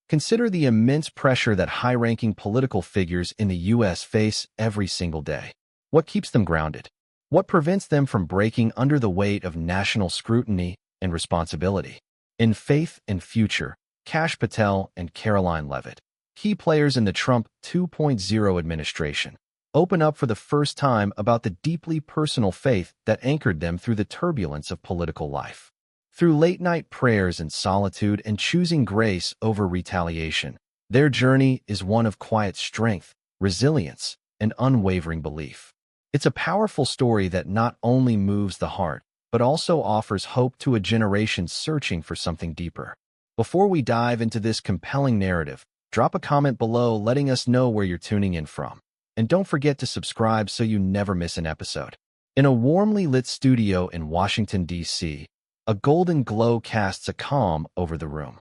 Consider the immense pressure that high-ranking political figures in the U.S. face every single day. What keeps them grounded? What prevents them from breaking under the weight of national scrutiny and responsibility? In Faith and Future, Kash Patel and Karoline Leavitt, key players in the Trump 2.0 administration, open up for the first time about the deeply personal faith that anchored them through the turbulence of political life. Through late-night prayers and solitude and choosing grace over retaliation, their journey is one of quiet strength, resilience, and unwavering belief. It's a powerful story that not only moves the heart, but also offers hope to a generation searching for something deeper. Before we dive into this compelling narrative, drop a comment below letting us know where you're tuning in from. And don't forget to subscribe so you never miss an episode. In a warmly lit studio in Washington, D.C., a golden glow casts a calm over the room.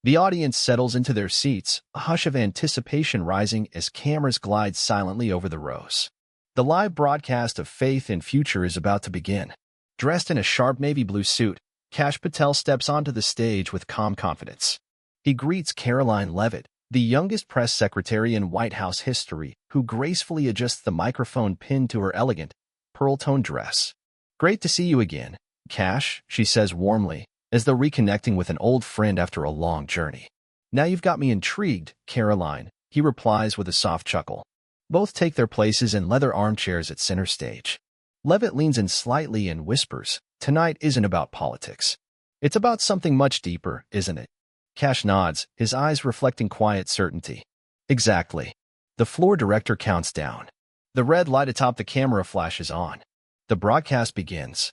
The audience settles into their seats, a hush of anticipation rising as cameras glide silently over the rows. The live broadcast of Faith and Future is about to begin. Dressed in a sharp navy blue suit, Kash Patel steps onto the stage with calm confidence. He greets Karoline Leavitt, the youngest press secretary in White House history, who gracefully adjusts the microphone pinned to her elegant, pearl-toned dress. "Great to see you again, Kash," she says warmly, as though reconnecting with an old friend after a long journey. "Now you've got me intrigued, Karoline," he replies with a soft chuckle. Both take their places in leather armchairs at center stage. Leavitt leans in slightly and whispers, "Tonight isn't about politics. It's about something much deeper, isn't it?" Kash nods, his eyes reflecting quiet certainty. "Exactly." The floor director counts down. The red light atop the camera flashes on. The broadcast begins.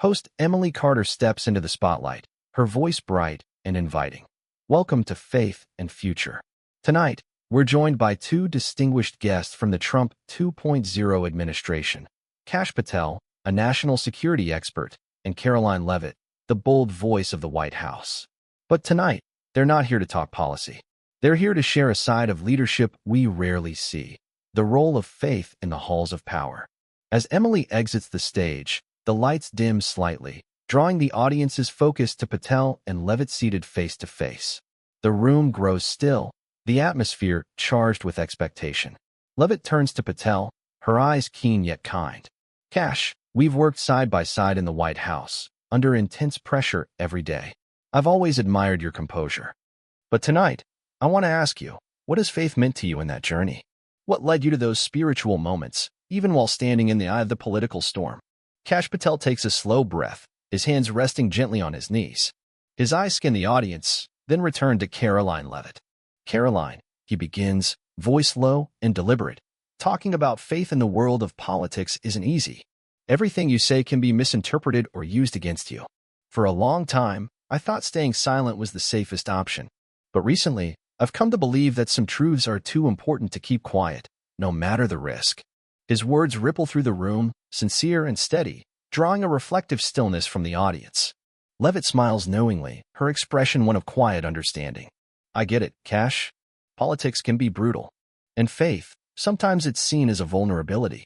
Host Emily Carter steps into the spotlight, her voice bright and inviting. "Welcome to Faith and Future. Tonight, we're joined by two distinguished guests from the Trump 2.0 administration, Kash Patel, a national security expert, and Karoline Leavitt, the bold voice of the White House. But tonight, they're not here to talk policy. They're here to share a side of leadership we rarely see, the role of faith in the halls of power. As Emily exits the stage, the lights dim slightly, drawing the audience's focus to Patel and Leavitt seated face to face. The room grows still, the atmosphere charged with expectation. Leavitt turns to Patel, her eyes keen yet kind. "Kash, we've worked side by side in the White House, under intense pressure every day. I've always admired your composure. But tonight, I want to ask you, what has faith meant to you in that journey? What led you to those spiritual moments, even while standing in the eye of the political storm?" Kash Patel takes a slow breath, his hands resting gently on his knees. His eyes scan the audience, then return to Karoline Leavitt. "Karoline," he begins, voice low and deliberate, "talking about faith in the world of politics isn't easy. Everything you say can be misinterpreted or used against you. For a long time, I thought staying silent was the safest option. But recently, I've come to believe that some truths are too important to keep quiet, no matter the risk." His words ripple through the room, sincere and steady, drawing a reflective stillness from the audience. Leavitt smiles knowingly, her expression one of quiet understanding. "I get it, Kash. Politics can be brutal. And faith, sometimes it's seen as a vulnerability.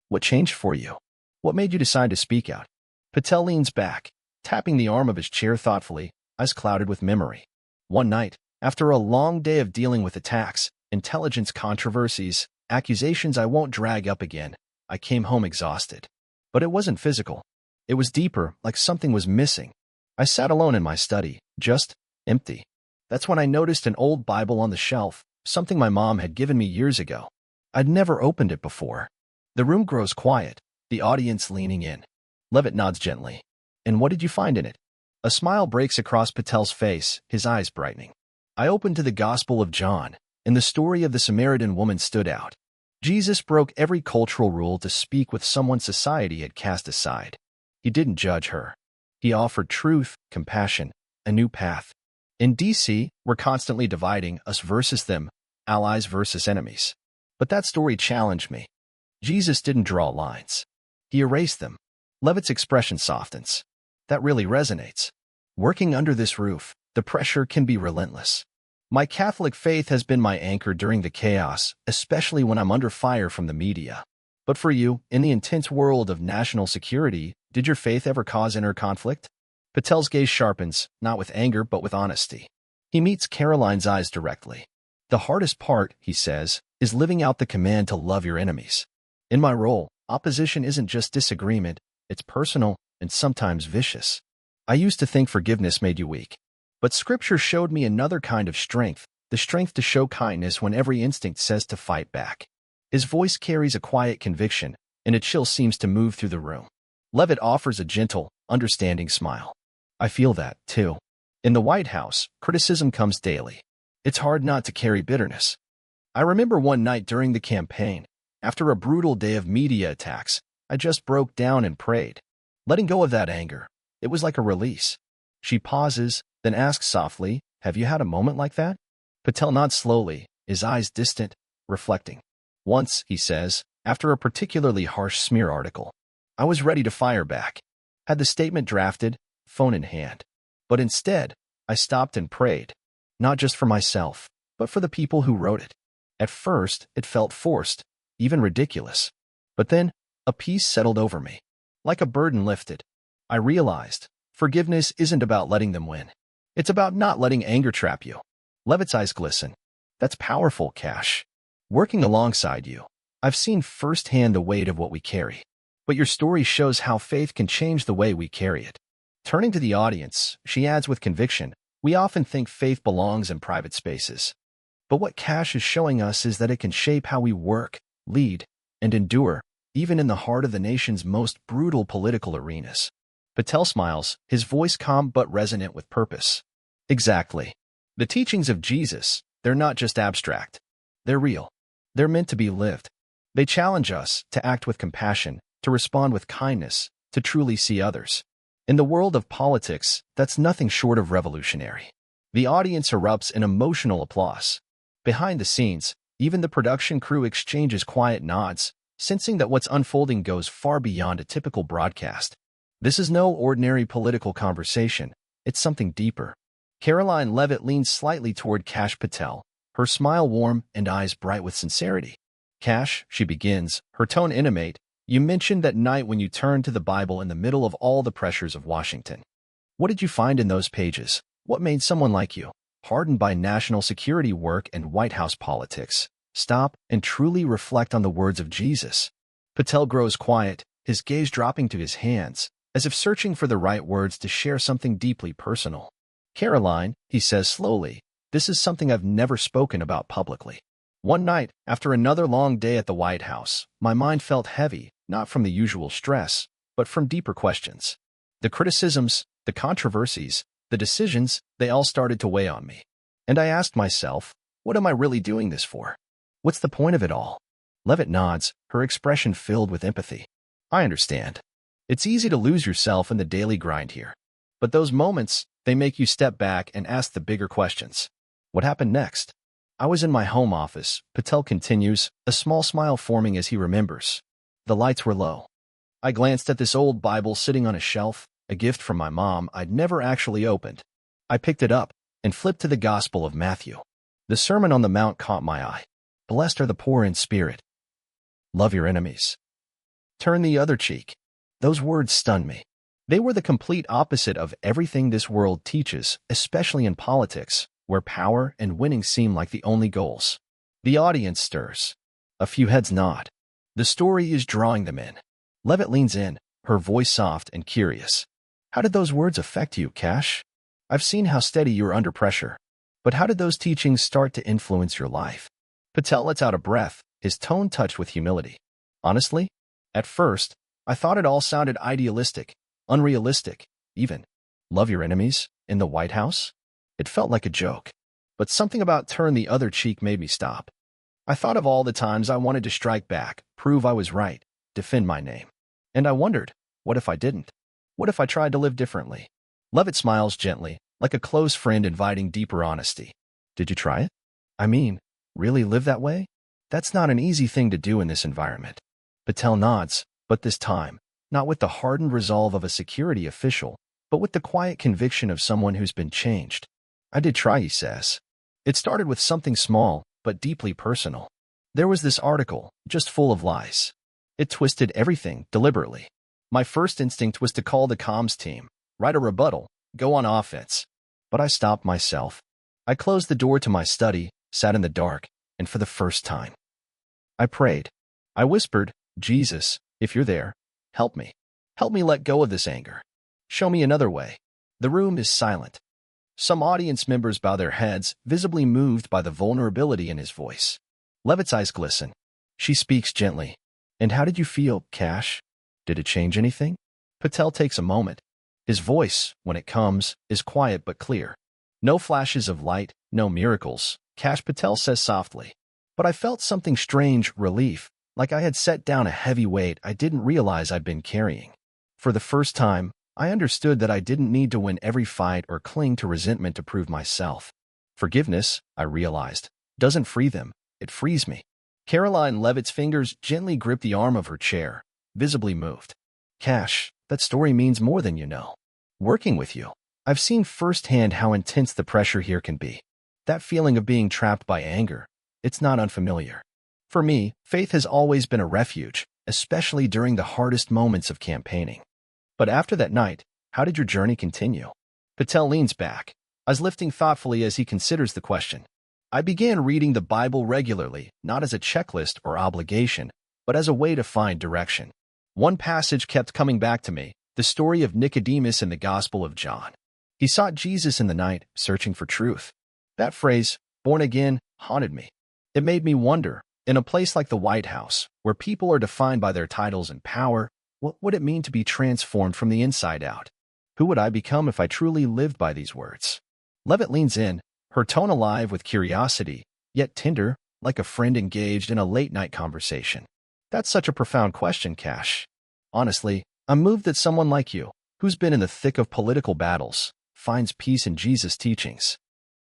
What changed for you? What made you decide to speak out?" Patel leans back, tapping the arm of his chair thoughtfully, eyes clouded with memory. "One night, after a long day of dealing with attacks, intelligence controversies, accusations I won't drag up again, I came home exhausted. But it wasn't physical. It was deeper, like something was missing. I sat alone in my study, just empty. That's when I noticed an old Bible on the shelf, something my mom had given me years ago. I'd never opened it before." The room grows quiet, the audience leaning in. Leavitt nods gently. "And what did you find in it?" A smile breaks across Patel's face, his eyes brightening. "I opened to the Gospel of John, and the story of the Samaritan woman stood out. Jesus broke every cultural rule to speak with someone society had cast aside. He didn't judge her. He offered truth, compassion, a new path. In D.C., we're constantly dividing us versus them, allies versus enemies. But that story challenged me. Jesus didn't draw lines. He erased them." Leavitt's expression softens. "That really resonates. Working under this roof, the pressure can be relentless. My Catholic faith has been my anchor during the chaos, especially when I'm under fire from the media. But for you, in the intense world of national security, did your faith ever cause inner conflict?" Patel's gaze sharpens, not with anger but with honesty. He meets Karoline's eyes directly. The hardest part, he says, is living out the command to love your enemies. In my role, opposition isn't just disagreement, it's personal and sometimes vicious. I used to think forgiveness made you weak. But Scripture showed me another kind of strength, the strength to show kindness when every instinct says to fight back. His voice carries a quiet conviction, and a chill seems to move through the room. Leavitt offers a gentle, understanding smile. I feel that, too. In the White House, criticism comes daily. It's hard not to carry bitterness. I remember one night during the campaign, after a brutal day of media attacks, I just broke down and prayed. Letting go of that anger, it was like a release. She pauses, then asks softly, have you had a moment like that? Patel nods slowly, his eyes distant, reflecting. Once, he says, after a particularly harsh smear article, I was ready to fire back. Had the statement drafted, phone in hand. But instead, I stopped and prayed, not just for myself, but for the people who wrote it. At first, it felt forced, even ridiculous. But then, a peace settled over me. Like a burden lifted. I realized, forgiveness isn't about letting them win. It's about not letting anger trap you. Leavitt's eyes glisten. That's powerful, Kash. Working alongside you, I've seen firsthand the weight of what we carry. But your story shows how faith can change the way we carry it. Turning to the audience, she adds with conviction, we often think faith belongs in private spaces. But what Kash is showing us is that it can shape how we work, lead, and endure, even in the heart of the nation's most brutal political arenas. Patel smiles, his voice calm but resonant with purpose. Exactly. The teachings of Jesus, they're not just abstract. They're real. They're meant to be lived. They challenge us to act with compassion, to respond with kindness, to truly see others. In the world of politics, that's nothing short of revolutionary. The audience erupts in emotional applause. Behind the scenes, even the production crew exchanges quiet nods, sensing that what's unfolding goes far beyond a typical broadcast. This is no ordinary political conversation. It's something deeper. Karoline Leavitt leans slightly toward Kash Patel, her smile warm and eyes bright with sincerity. Kash, she begins, her tone intimate, you mentioned that night when you turned to the Bible in the middle of all the pressures of Washington. What did you find in those pages? What made someone like you, hardened by national security work and White House politics, stop and truly reflect on the words of Jesus? Patel grows quiet, his gaze dropping to his hands, as if searching for the right words to share something deeply personal. Karoline, he says slowly, this is something I've never spoken about publicly. One night, after another long day at the White House, my mind felt heavy, not from the usual stress, but from deeper questions. The criticisms, the controversies, the decisions, they all started to weigh on me. And I asked myself, what am I really doing this for? What's the point of it all? Leavitt nods, her expression filled with empathy. I understand. It's easy to lose yourself in the daily grind here. But those moments, they make you step back and ask the bigger questions. What happened next? I was in my home office, Patel continues, a small smile forming as he remembers. The lights were low. I glanced at this old Bible sitting on a shelf, a gift from my mom I'd never actually opened. I picked it up and flipped to the Gospel of Matthew. The Sermon on the Mount caught my eye. Blessed are the poor in spirit. Love your enemies. Turn the other cheek. Those words stunned me. They were the complete opposite of everything this world teaches, especially in politics, where power and winning seem like the only goals. The audience stirs. A few heads nod. The story is drawing them in. Leavitt leans in, her voice soft and curious. How did those words affect you, Kash? I've seen how steady you are under pressure. But how did those teachings start to influence your life? Patel lets out a breath, his tone touched with humility. Honestly, at first, I thought it all sounded idealistic, unrealistic, even. Love your enemies? In the White House? It felt like a joke. But something about turn the other cheek made me stop. I thought of all the times I wanted to strike back, prove I was right, defend my name. And I wondered, what if I didn't? What if I tried to live differently? Leavitt smiles gently, like a close friend inviting deeper honesty. Did you try it? I mean, really live that way? That's not an easy thing to do in this environment. Patel nods, but this time, not with the hardened resolve of a security official, but with the quiet conviction of someone who's been changed. I did try, he says. It started with something small, but deeply personal. There was this article, just full of lies. It twisted everything, deliberately. My first instinct was to call the comms team, write a rebuttal, go on offense. But I stopped myself. I closed the door to my study, sat in the dark, and for the first time, I prayed. I whispered, Jesus, if you're there, help me. Help me let go of this anger. Show me another way. The room is silent. Some audience members bow their heads, visibly moved by the vulnerability in his voice. Leavitt's eyes glisten. She speaks gently. And how did you feel, Kash? Did it change anything? Patel takes a moment. His voice, when it comes, is quiet but clear. No flashes of light, no miracles, Kash Patel says softly. But I felt something strange, relief, like I had set down a heavy weight I didn't realize I'd been carrying. For the first time, I understood that I didn't need to win every fight or cling to resentment to prove myself. Forgiveness, I realized, doesn't free them, it frees me. Karoline Leavitt's fingers gently gripped the arm of her chair, visibly moved. Kash, that story means more than you know. Working with you, I've seen firsthand how intense the pressure here can be. That feeling of being trapped by anger, it's not unfamiliar. For me, faith has always been a refuge, especially during the hardest moments of campaigning. But after that night, how did your journey continue? Patel leans back, eyes lifting thoughtfully as he considers the question. I began reading the Bible regularly, not as a checklist or obligation, but as a way to find direction. One passage kept coming back to me, the story of Nicodemus in the Gospel of John. He sought Jesus in the night, searching for truth. That phrase, born again, haunted me. It made me wonder, in a place like the White House, where people are defined by their titles and power, what would it mean to be transformed from the inside out? Who would I become if I truly lived by these words? Leavitt leans in, her tone alive with curiosity, yet tender, like a friend engaged in a late-night conversation. That's such a profound question, Kash. Honestly, I'm moved that someone like you, who's been in the thick of political battles, finds peace in Jesus' teachings.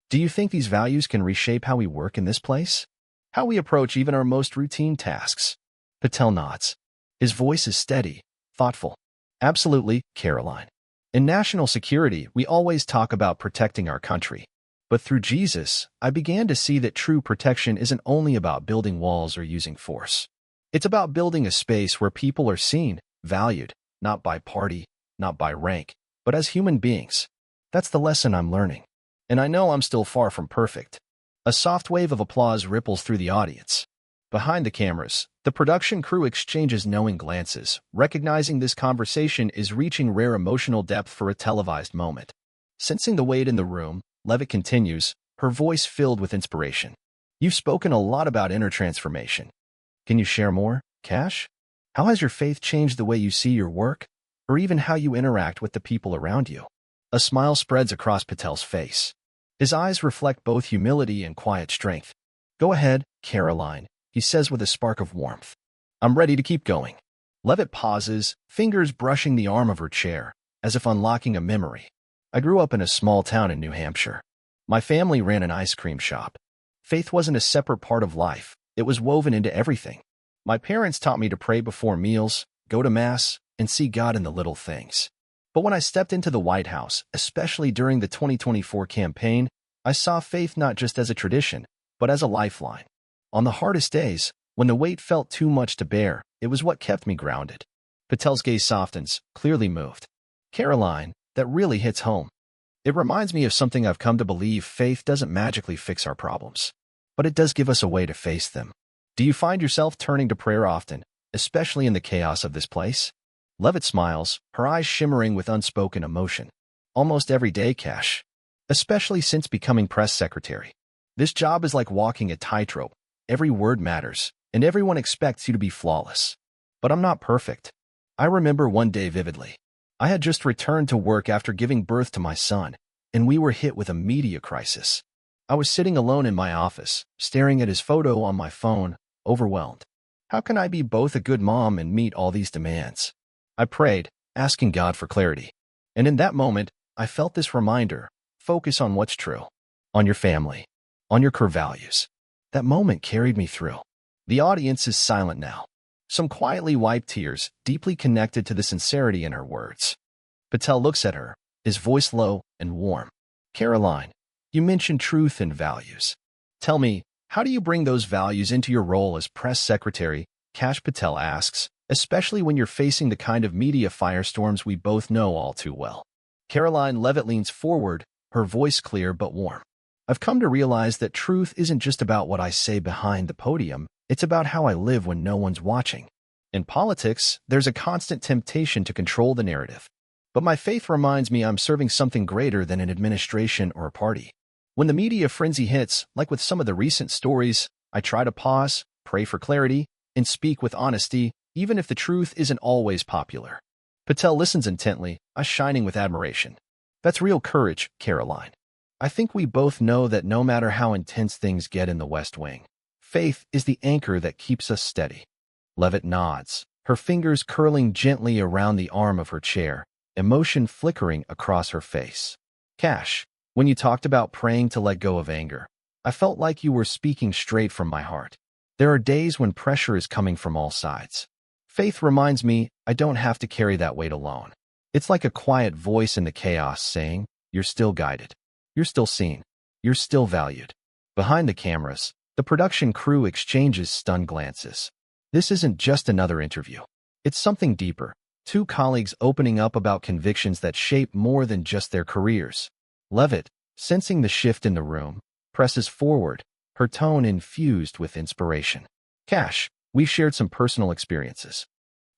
Do you think these values can reshape how we work in this place? How we approach even our most routine tasks? Patel nods. His voice is steady, thoughtful. Absolutely, Karoline. In national security, we always talk about protecting our country. But through Jesus, I began to see that true protection isn't only about building walls or using force. It's about building a space where people are seen, valued, not by party, not by rank, but as human beings. That's the lesson I'm learning. And I know I'm still far from perfect. A soft wave of applause ripples through the audience. Behind the cameras, the production crew exchanges knowing glances, recognizing this conversation is reaching rare emotional depth for a televised moment. Sensing the weight in the room, Leavitt continues, her voice filled with inspiration. You've spoken a lot about inner transformation. Can you share more, Kash? How has your faith changed the way you see your work, or even how you interact with the people around you? A smile spreads across Patel's face. His eyes reflect both humility and quiet strength. Go ahead, Karoline, he says with a spark of warmth. I'm ready to keep going. Leavitt pauses, fingers brushing the arm of her chair, as if unlocking a memory. I grew up in a small town in New Hampshire. My family ran an ice cream shop. Faith wasn't a separate part of life. It was woven into everything. My parents taught me to pray before meals, go to Mass, and see God in the little things. But when I stepped into the White House, especially during the 2024 campaign, I saw faith not just as a tradition, but as a lifeline. On the hardest days, when the weight felt too much to bear, it was what kept me grounded. Patel's gaze softens, clearly moved. Karoline, that really hits home. It reminds me of something I've come to believe: faith doesn't magically fix our problems, but it does give us a way to face them. Do you find yourself turning to prayer often, especially in the chaos of this place? Leavitt smiles, her eyes shimmering with unspoken emotion. Almost every day, Kash. Especially since becoming press secretary. This job is like walking a tightrope. Every word matters, and everyone expects you to be flawless. But I'm not perfect. I remember one day vividly. I had just returned to work after giving birth to my son, and we were hit with a media crisis. I was sitting alone in my office, staring at his photo on my phone, overwhelmed. How can I be both a good mom and meet all these demands? I prayed, asking God for clarity. And in that moment, I felt this reminder: focus on what's true, on your family, on your core values. That moment carried me through. The audience is silent now. Some quietly wiped tears, deeply connected to the sincerity in her words. Patel looks at her, his voice low and warm. Karoline, you mentioned truth and values. Tell me, how do you bring those values into your role as press secretary? Kash Patel asks, especially when you're facing the kind of media firestorms we both know all too well. Karoline Leavitt leans forward, her voice clear but warm. I've come to realize that truth isn't just about what I say behind the podium, it's about how I live when no one's watching. In politics, there's a constant temptation to control the narrative. But my faith reminds me I'm serving something greater than an administration or a party. When the media frenzy hits, like with some of the recent stories, I try to pause, pray for clarity, and speak with honesty, even if the truth isn't always popular. Patel listens intently, eyes shining with admiration. That's real courage, Karoline. I think we both know that no matter how intense things get in the West Wing, faith is the anchor that keeps us steady. Leavitt nods, her fingers curling gently around the arm of her chair, emotion flickering across her face. Kash, when you talked about praying to let go of anger, I felt like you were speaking straight from my heart. There are days when pressure is coming from all sides. Faith reminds me I don't have to carry that weight alone. It's like a quiet voice in the chaos saying, you're still guided. You're still seen. You're still valued. Behind the cameras, the production crew exchanges stunned glances. This isn't just another interview. It's something deeper. Two colleagues opening up about convictions that shape more than just their careers. Leavitt, sensing the shift in the room, presses forward, her tone infused with inspiration. Kash, we've shared some personal experiences.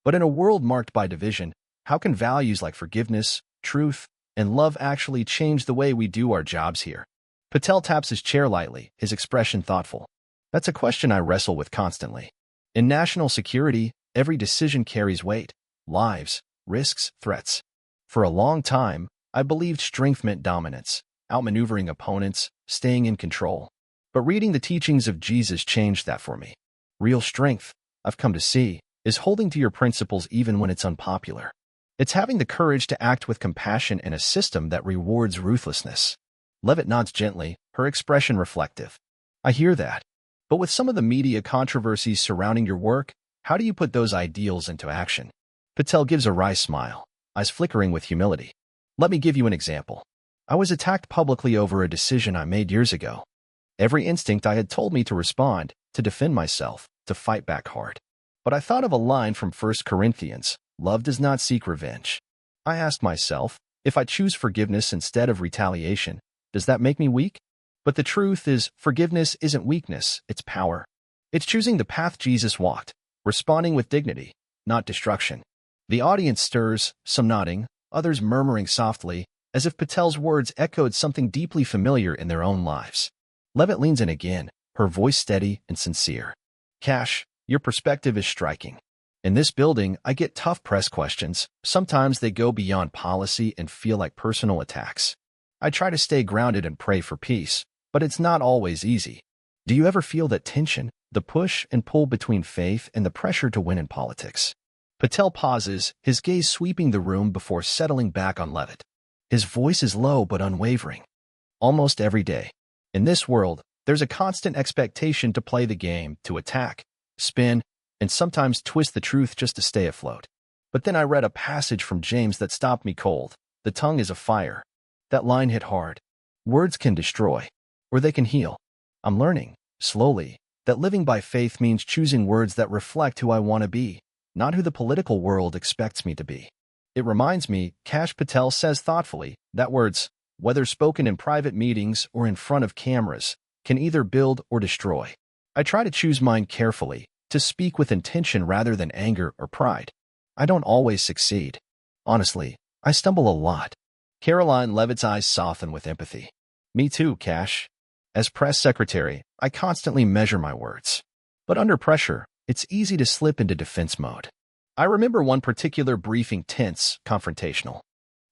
But in a world marked by division, how can values like forgiveness, truth, and love actually change the way we do our jobs here? Patel taps his chair lightly, his expression thoughtful. That's a question I wrestle with constantly. In national security, every decision carries weight. Lives, risks, threats. For a long time, I believed strength meant dominance, outmaneuvering opponents, staying in control. But reading the teachings of Jesus changed that for me. Real strength, I've come to see, is holding to your principles even when it's unpopular. It's having the courage to act with compassion in a system that rewards ruthlessness. Leavitt nods gently, her expression reflective. I hear that. But with some of the media controversies surrounding your work, how do you put those ideals into action? Patel gives a wry smile, eyes flickering with humility. Let me give you an example. I was attacked publicly over a decision I made years ago. Every instinct I had told me to respond, to defend myself, to fight back hard. But I thought of a line from 1 Corinthians, love does not seek revenge. I asked myself, if I choose forgiveness instead of retaliation, does that make me weak? But the truth is, forgiveness isn't weakness, it's power. It's choosing the path Jesus walked, responding with dignity, not destruction. The audience stirs, some nodding, others murmuring softly, as if Patel's words echoed something deeply familiar in their own lives. Leavitt leans in again, her voice steady and sincere. Kash, your perspective is striking. In this building, I get tough press questions. Sometimes they go beyond policy and feel like personal attacks. I try to stay grounded and pray for peace, but it's not always easy. Do you ever feel that tension, the push and pull between faith and the pressure to win in politics? Patel pauses, his gaze sweeping the room before settling back on Leavitt. His voice is low but unwavering. Almost every day. In this world, there's a constant expectation to play the game, to attack, spin, and sometimes twist the truth just to stay afloat. But then I read a passage from James that stopped me cold. The tongue is a fire. That line hit hard. Words can destroy, or they can heal. I'm learning, slowly, that living by faith means choosing words that reflect who I want to be, not who the political world expects me to be. It reminds me, Kash Patel says thoughtfully, that words, whether spoken in private meetings or in front of cameras, can either build or destroy. I try to choose mine carefully, to speak with intention rather than anger or pride. I don't always succeed. Honestly, I stumble a lot. Karoline Leavitt's eyes soften with empathy. Me too, Kash. As press secretary, I constantly measure my words. But under pressure, it's easy to slip into defense mode. I remember one particular briefing tense, confrontational.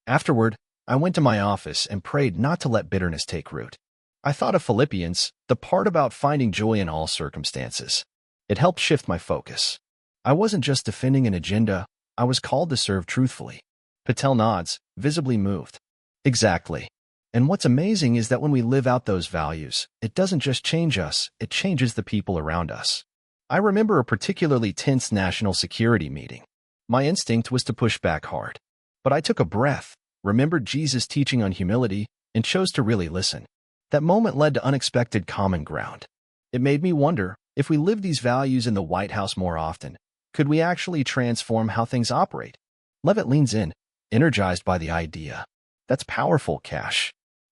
Afterward, I went to my office and prayed not to let bitterness take root. I thought of Philippians, the part about finding joy in all circumstances. It helped shift my focus. I wasn't just defending an agenda, I was called to serve truthfully. Patel nods, visibly moved. Exactly. And what's amazing is that when we live out those values, it doesn't just change us, it changes the people around us. I remember a particularly tense national security meeting. My instinct was to push back hard. But I took a breath, remembered Jesus' teaching on humility, and chose to really listen. That moment led to unexpected common ground. It made me wonder, if we lived these values in the White House more often, could we actually transform how things operate? Leavitt leans in, energized by the idea. That's powerful, Kash.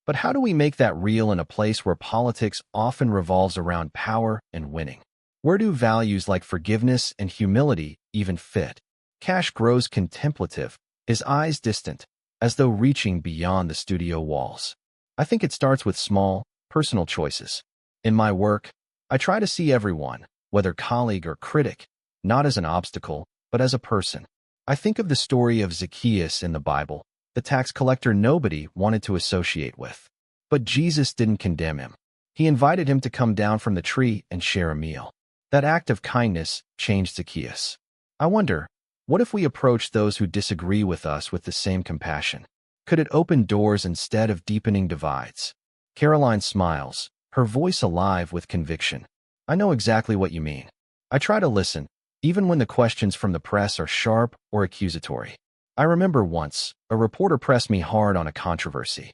But how do we make that real in a place where politics often revolves around power and winning? Where do values like forgiveness and humility even fit? Kash grows contemplative, his eyes distant, as though reaching beyond the studio walls. I think it starts with small, personal choices. In my work, I try to see everyone, whether colleague or critic, not as an obstacle, but as a person. I think of the story of Zacchaeus in the Bible, the tax collector nobody wanted to associate with. But Jesus didn't condemn him. He invited him to come down from the tree and share a meal. That act of kindness changed Zacchaeus. I wonder, what if we approach those who disagree with us with the same compassion? Could it open doors instead of deepening divides? Karoline smiles, her voice alive with conviction. I know exactly what you mean. I try to listen, even when the questions from the press are sharp or accusatory. I remember once, a reporter pressed me hard on a controversy.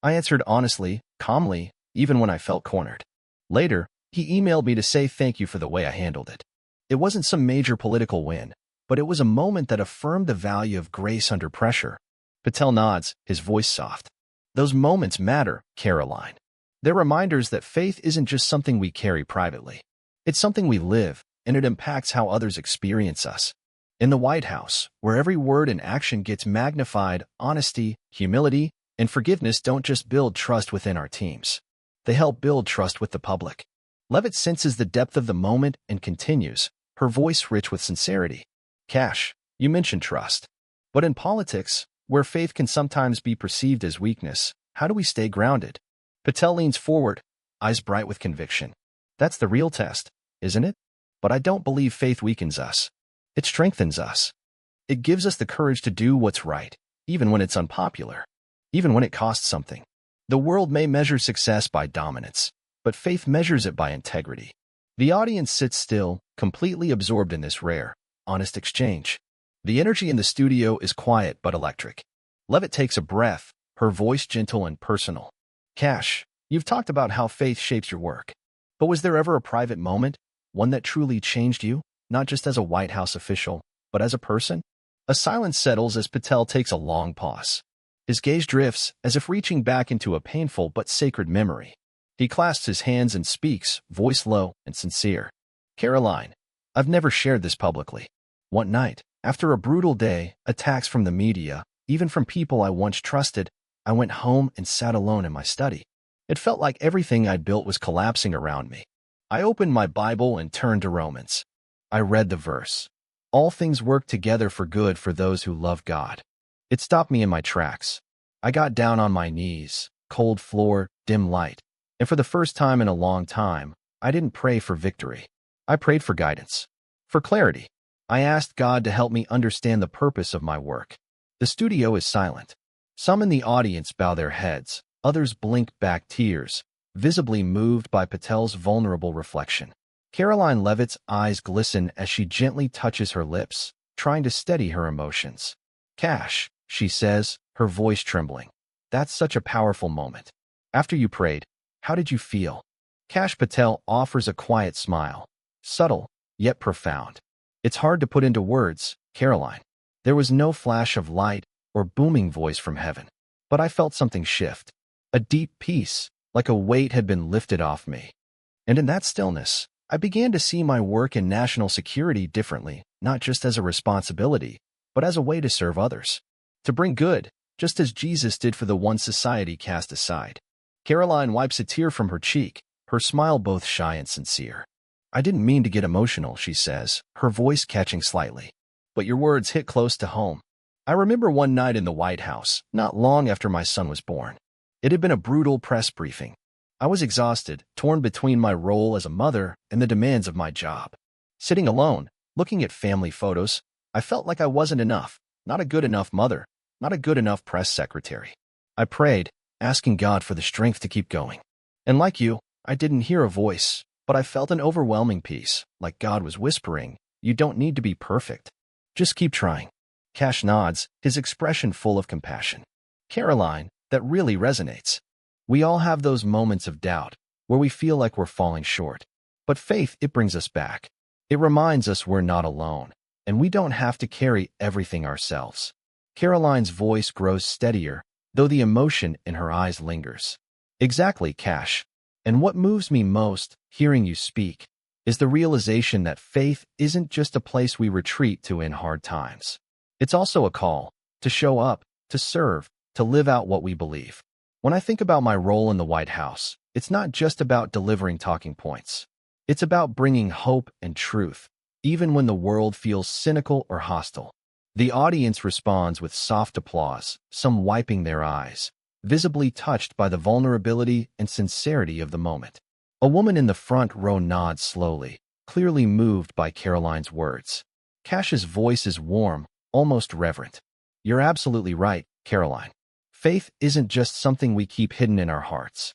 I answered honestly, calmly, even when I felt cornered. Later, he emailed me to say thank you for the way I handled it. It wasn't some major political win, but it was a moment that affirmed the value of grace under pressure. Patel nods, his voice soft. Those moments matter, Karoline. They're reminders that faith isn't just something we carry privately. It's something we live, and it impacts how others experience us. In the White House, where every word and action gets magnified, honesty, humility, and forgiveness don't just build trust within our teams. They help build trust with the public. Leavitt senses the depth of the moment and continues, her voice rich with sincerity. Kash, you mentioned trust. But in politics, where faith can sometimes be perceived as weakness, how do we stay grounded? Patel leans forward, eyes bright with conviction. That's the real test, isn't it? But I don't believe faith weakens us. It strengthens us. It gives us the courage to do what's right, even when it's unpopular, even when it costs something. The world may measure success by dominance, but faith measures it by integrity. The audience sits still, completely absorbed in this rare, honest exchange. The energy in the studio is quiet but electric. Leavitt takes a breath, her voice gentle and personal. Kash, you've talked about how faith shapes your work. But was there ever a private moment, one that truly changed you, not just as a White House official, but as a person? A silence settles as Patel takes a long pause. His gaze drifts, as if reaching back into a painful but sacred memory. He clasps his hands and speaks, voice low and sincere. Karoline, I've never shared this publicly. One night, after a brutal day, attacks from the media, even from people I once trusted, I went home and sat alone in my study. It felt like everything I'd built was collapsing around me. I opened my Bible and turned to Romans. I read the verse. All things work together for good for those who love God. It stopped me in my tracks. I got down on my knees, cold floor, dim light. And for the first time in a long time, I didn't pray for victory. I prayed for guidance, for clarity. I asked God to help me understand the purpose of my work. The studio is silent. Some in the audience bow their heads, others blink back tears, visibly moved by Patel's vulnerable reflection. Karoline Leavitt's eyes glisten as she gently touches her lips, trying to steady her emotions. Kash, she says, her voice trembling. That's such a powerful moment. After you prayed, how did you feel? Kash Patel offers a quiet smile, subtle, yet profound. It's hard to put into words, Karoline. There was no flash of light or booming voice from heaven. But I felt something shift. A deep peace, like a weight had been lifted off me. And in that stillness, I began to see my work in national security differently, not just as a responsibility, but as a way to serve others. To bring good, just as Jesus did for the one society cast aside. Karoline wipes a tear from her cheek, her smile both shy and sincere. I didn't mean to get emotional, she says, her voice catching slightly. But your words hit close to home. I remember one night in the White House, not long after my son was born. It had been a brutal press briefing. I was exhausted, torn between my role as a mother and the demands of my job. Sitting alone, looking at family photos, I felt like I wasn't enough, not a good enough mother, not a good enough press secretary. I prayed, asking God for the strength to keep going. And like you, I didn't hear a voice, but I felt an overwhelming peace, like God was whispering, you don't need to be perfect. Just keep trying. Kash nods, his expression full of compassion. Karoline, that really resonates. We all have those moments of doubt, where we feel like we're falling short. But faith, it brings us back. It reminds us we're not alone, and we don't have to carry everything ourselves. Karoline's voice grows steadier, though the emotion in her eyes lingers. Exactly, Kash. And what moves me most, hearing you speak, is the realization that faith isn't just a place we retreat to in hard times. It's also a call to show up, to serve, to live out what we believe. When I think about my role in the White House, it's not just about delivering talking points. It's about bringing hope and truth, even when the world feels cynical or hostile. The audience responds with soft applause, some wiping their eyes, visibly touched by the vulnerability and sincerity of the moment. A woman in the front row nods slowly, clearly moved by Karoline's words. Kash's voice is warm, almost reverent. You're absolutely right, Karoline. Faith isn't just something we keep hidden in our hearts.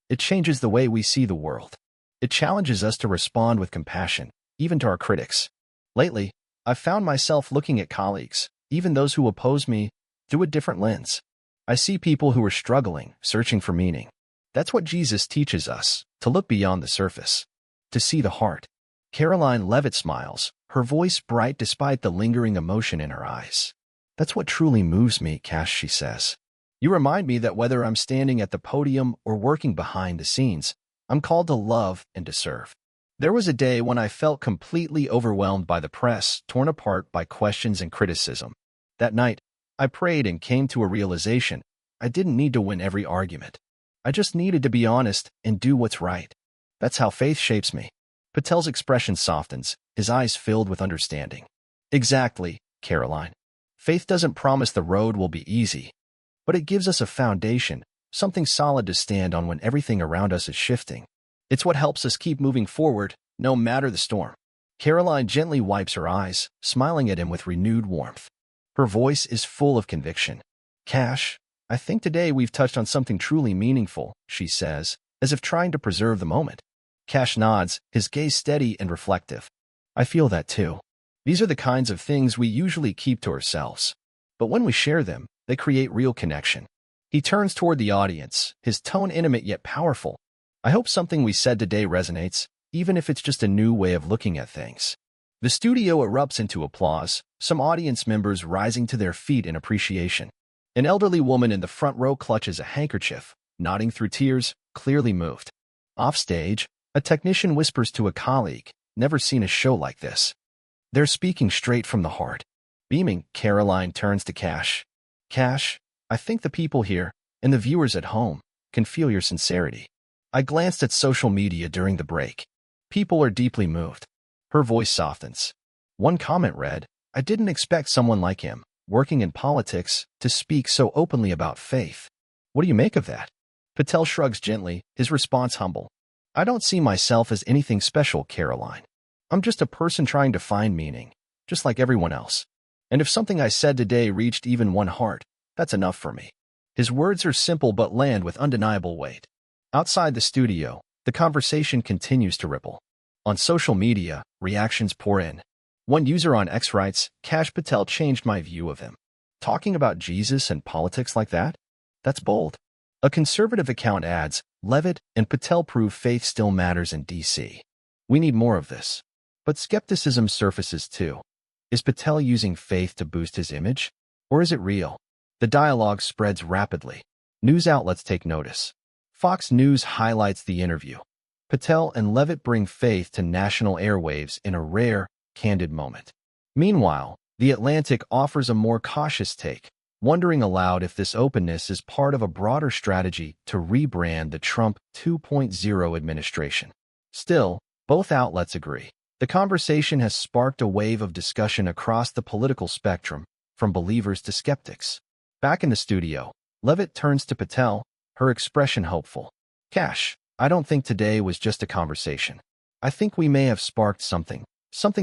It changes the way we see the world. It challenges us to respond with compassion, even to our critics. Lately, I've found myself looking at colleagues, even those who oppose me, through a different lens. I see people who are struggling, searching for meaning. That's what Jesus teaches us, to look beyond the surface, to see the heart. Karoline Leavitt smiles, her voice bright despite the lingering emotion in her eyes. That's what truly moves me, Kash, she says. You remind me that whether I'm standing at the podium or working behind the scenes, I'm called to love and to serve. There was a day when I felt completely overwhelmed by the press, torn apart by questions and criticism. That night, I prayed and came to a realization. I didn't need to win every argument. I just needed to be honest and do what's right. That's how faith shapes me. Patel's expression softens, his eyes filled with understanding. Exactly, Karoline. Faith doesn't promise the road will be easy, but it gives us a foundation, something solid to stand on when everything around us is shifting. It's what helps us keep moving forward, no matter the storm. Karoline gently wipes her eyes, smiling at him with renewed warmth. Her voice is full of conviction. Kash, I think today we've touched on something truly meaningful, she says, as if trying to preserve the moment. Kash nods, his gaze steady and reflective. I feel that too. These are the kinds of things we usually keep to ourselves. But when we share them, they create real connection. He turns toward the audience, his tone intimate yet powerful. I hope something we said today resonates, even if it's just a new way of looking at things. The studio erupts into applause, some audience members rising to their feet in appreciation. An elderly woman in the front row clutches a handkerchief, nodding through tears, clearly moved. Offstage, a technician whispers to a colleague, never seen a show like this. They're speaking straight from the heart. Beaming, Karoline turns to Kash. Kash, I think the people here, and the viewers at home, can feel your sincerity. I glanced at social media during the break. People are deeply moved. Her voice softens. One comment read, I didn't expect someone like him, working in politics, to speak so openly about faith. What do you make of that? Patel shrugs gently, his response humble. I don't see myself as anything special, Karoline. I'm just a person trying to find meaning, just like everyone else. And if something I said today reached even one heart, that's enough for me. His words are simple but land with undeniable weight. Outside the studio, the conversation continues to ripple. On social media, reactions pour in. One user on X writes, Kash Patel changed my view of him. Talking about Jesus and politics like that? That's bold. A conservative account adds, Leavitt and Patel prove faith still matters in D.C. We need more of this. But skepticism surfaces too. Is Patel using faith to boost his image? Or is it real? The dialogue spreads rapidly. News outlets take notice. Fox News highlights the interview. Patel and Leavitt bring faith to national airwaves in a rare, candid moment. Meanwhile, The Atlantic offers a more cautious take, wondering aloud if this openness is part of a broader strategy to rebrand the Trump 2.0 administration. Still, both outlets agree. The conversation has sparked a wave of discussion across the political spectrum, from believers to skeptics. Back in the studio, Leavitt turns to Patel, her expression hopeful. Kash, I don't think today was just a conversation. I think we may have sparked something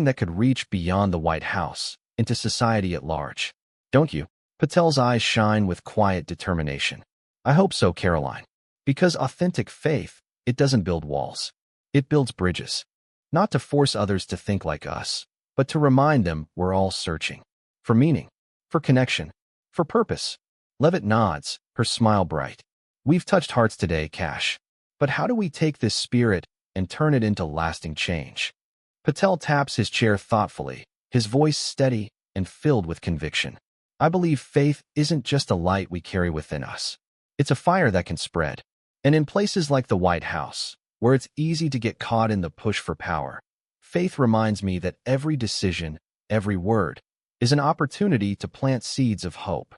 that could reach beyond the White House, into society at large. Don't you? Patel's eyes shine with quiet determination. I hope so, Karoline. Because authentic faith, it doesn't build walls. It builds bridges. Not to force others to think like us, but to remind them we're all searching. For meaning, for connection, for purpose. Leavitt nods, her smile bright. We've touched hearts today, Kash. But how do we take this spirit and turn it into lasting change? Patel taps his chair thoughtfully, his voice steady and filled with conviction. I believe faith isn't just a light we carry within us. It's a fire that can spread. And in places like the White House, where it's easy to get caught in the push for power, faith reminds me that every decision, every word, is an opportunity to plant seeds of hope.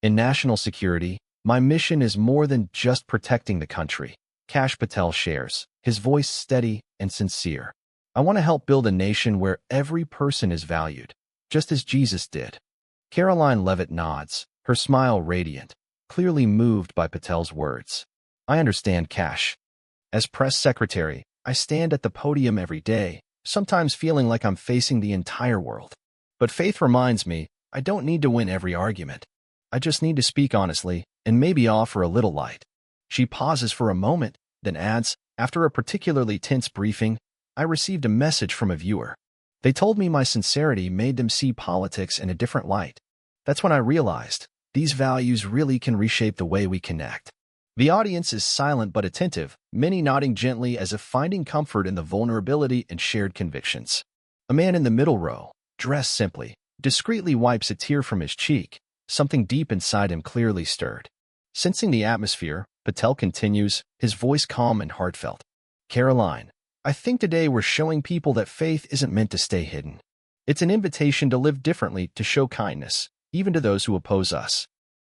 In national security, my mission is more than just protecting the country. Kash Patel shares, his voice steady and sincere. I want to help build a nation where every person is valued, just as Jesus did. Karoline Leavitt nods, her smile radiant, clearly moved by Patel's words. I understand, Kash. As press secretary, I stand at the podium every day, sometimes feeling like I'm facing the entire world. But faith reminds me, I don't need to win every argument. I just need to speak honestly and maybe offer a little light. She pauses for a moment, then adds, after a particularly tense briefing, I received a message from a viewer. They told me my sincerity made them see politics in a different light. That's when I realized these values really can reshape the way we connect. The audience is silent but attentive, many nodding gently as if finding comfort in the vulnerability and shared convictions. A man in the middle row, dressed simply, discreetly wipes a tear from his cheek, something deep inside him clearly stirred. Sensing the atmosphere, Patel continues, his voice calm and heartfelt. Karoline, I think today we're showing people that faith isn't meant to stay hidden. It's an invitation to live differently, to show kindness, even to those who oppose us.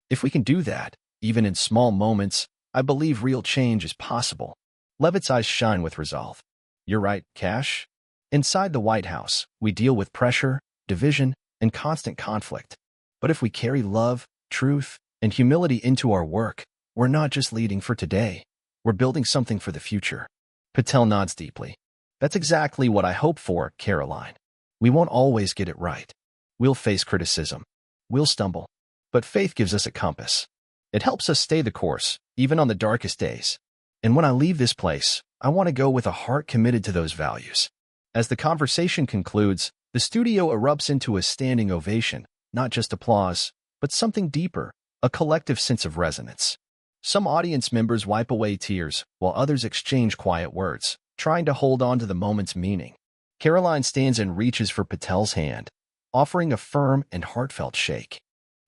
If we can do that, even in small moments, I believe real change is possible. Leavitt's eyes shine with resolve. You're right, Kash. Inside the White House, we deal with pressure, division, and constant conflict. But if we carry love, truth, and humility into our work, we're not just leading for today. We're building something for the future. Patel nods deeply. That's exactly what I hope for, Karoline. We won't always get it right. We'll face criticism. We'll stumble. But faith gives us a compass. It helps us stay the course, even on the darkest days. And when I leave this place, I want to go with a heart committed to those values. As the conversation concludes, the studio erupts into a standing ovation, not just applause, but something deeper, a collective sense of resonance. Some audience members wipe away tears, while others exchange quiet words, trying to hold on to the moment's meaning. Karoline stands and reaches for Patel's hand, offering a firm and heartfelt shake.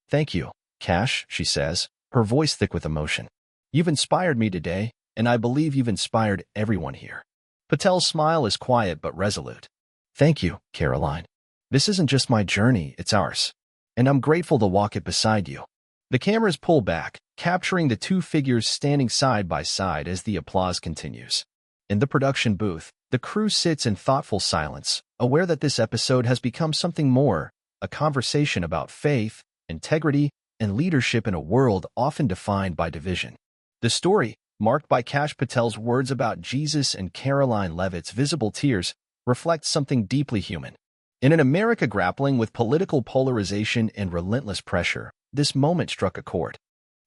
Thank you, Kash, she says, her voice thick with emotion. You've inspired me today, and I believe you've inspired everyone here. Patel's smile is quiet but resolute. Thank you, Karoline. This isn't just my journey, it's ours. And I'm grateful to walk it beside you. The cameras pull back, capturing the two figures standing side by side as the applause continues. In the production booth, the crew sits in thoughtful silence, aware that this episode has become something more, a conversation about faith, integrity, and leadership in a world often defined by division. The story, marked by Kash Patel's words about Jesus and Karoline Leavitt's visible tears, reflects something deeply human. In an America grappling with political polarization and relentless pressure, this moment struck a chord.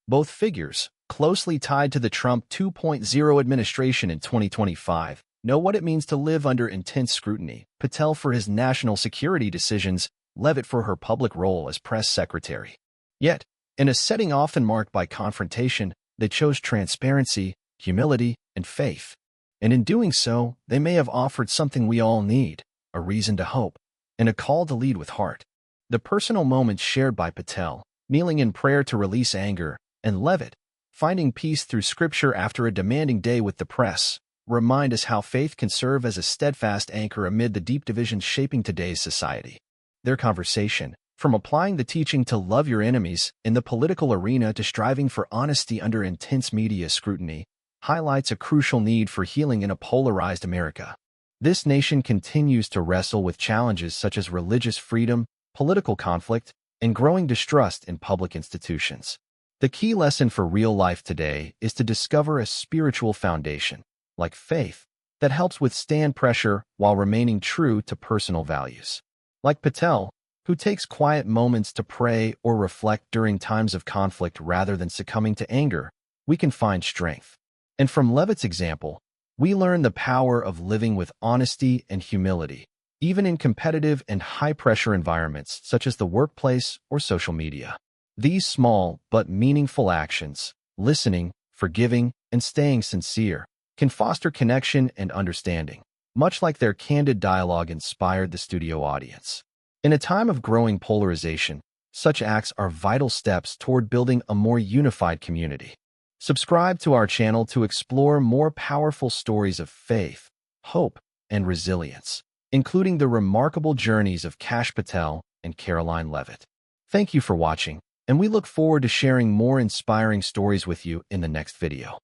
Both figures, closely tied to the Trump 2.0 administration in 2025, know what it means to live under intense scrutiny, Patel for his national security decisions, Leavitt for her public role as press secretary. Yet, in a setting often marked by confrontation, they chose transparency, humility, and faith. And in doing so, they may have offered something we all need, a reason to hope, and a call to lead with heart. The personal moments shared by Patel, kneeling in prayer to release anger, and Leavitt, finding peace through scripture after a demanding day with the press, remind us how faith can serve as a steadfast anchor amid the deep divisions shaping today's society. Their conversation, from applying the teaching to love your enemies in the political arena to striving for honesty under intense media scrutiny, highlights a crucial need for healing in a polarized America. This nation continues to wrestle with challenges such as religious freedom, political conflict, and growing distrust in public institutions. The key lesson for real life today is to discover a spiritual foundation, like faith, that helps withstand pressure while remaining true to personal values. Like Patel, who takes quiet moments to pray or reflect during times of conflict rather than succumbing to anger, we can find strength. And from Leavitt's example, we learn the power of living with honesty and humility, even in competitive and high-pressure environments such as the workplace or social media. These small but meaningful actions, listening, forgiving, and staying sincere, can foster connection and understanding, much like their candid dialogue inspired the studio audience. In a time of growing polarization, Such acts are vital steps toward building a more unified community. Subscribe to our channel to explore more powerful stories of faith, hope, and resilience, including the remarkable journeys of Kash Patel and Karoline Leavitt. Thank you for watching, and we look forward to sharing more inspiring stories with you in the next video.